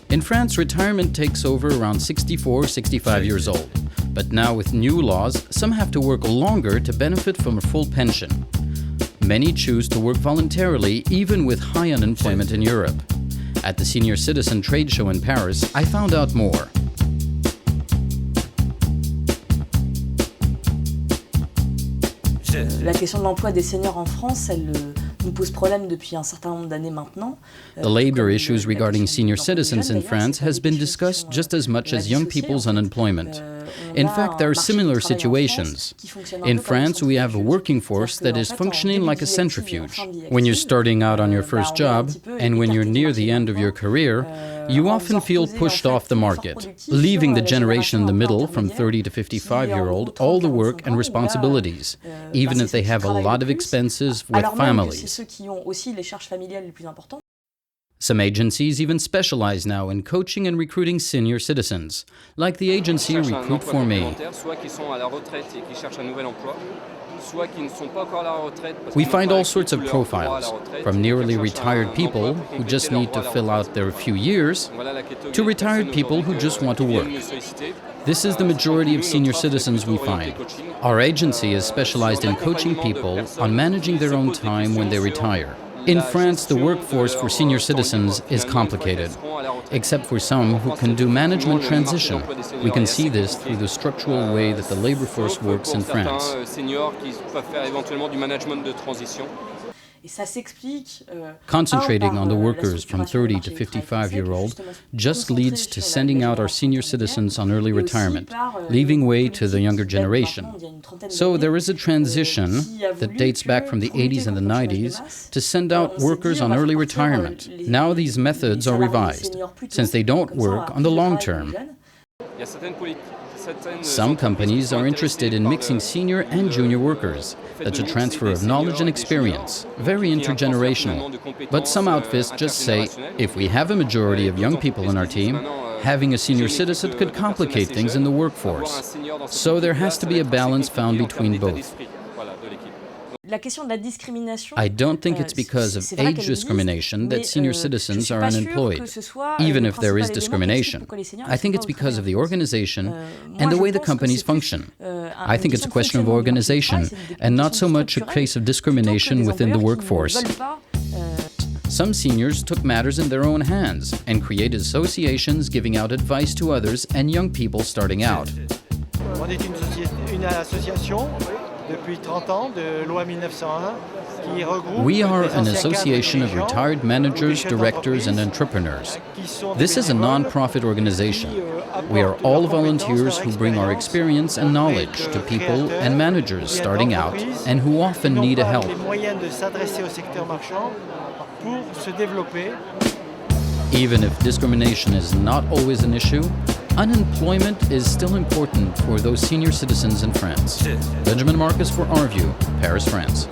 In France, retirement takes over around 64, 65 years old. But now with new laws, some have to work longer to benefit from a full pension. Many choose to work voluntarily, even with high unemployment in Europe. At the Senior Citizen trade show in Paris, I found out more. La question de l'emploi des seniors en France, elle nous pose problème depuis un certain nombre d'années maintenant. The labor issues regarding senior citizens in France has been discussed just as much as young people's unemployment. In fact, there are similar situations. In France, we have a working force that is functioning like a centrifuge. When you're starting out on your first job, and when you're near the end of your career, you often feel pushed off the market, leaving the generation in the middle, from 30 to 55-year-old, all the work and responsibilities, even if they have a lot of expenses with families. Some agencies even specialize now in coaching and recruiting senior citizens, like the agency Recruit For Me. We find all sorts of profiles, from nearly retired people who just need to fill out their few years, to retired people who just want to work. This is the majority of senior citizens we find. Our agency is specialized in coaching people on managing their own time when they retire. In France, the workforce for senior citizens is complicated, except for some who can do management transition. We can see this through the structural way that the labor force works in France. Concentrating on the workers from 30 to 55-year-old just leads to sending out our senior citizens on early retirement, leaving way to the younger generation. So there is a transition that dates back from the 80s and the 90s to send out workers on early retirement. Now these methods are revised, since they don't work on the long term. Some companies are interested in mixing senior and junior workers. That's a transfer of knowledge and experience, very intergenerational. But some outfits just say, if we have a majority of young people in our team, having a senior citizen could complicate things in the workforce. So there has to be a balance found between both. I don't think it's because of age discrimination that senior citizens are unemployed, even if there is discrimination. I think it's because of the organization and the way the companies function. I think it's a question of organization and not so much a case of discrimination within the workforce. Some seniors took matters in their own hands and created associations giving out advice to others and young people starting out. We are an association of retired managers, directors, and entrepreneurs. This is a non-profit organization. We are all volunteers who bring our experience and knowledge to people and managers starting out and who often need a help. Even if discrimination is not always an issue, unemployment is still important for those senior citizens in France. Benjamin Marcus for Our View, Paris, France.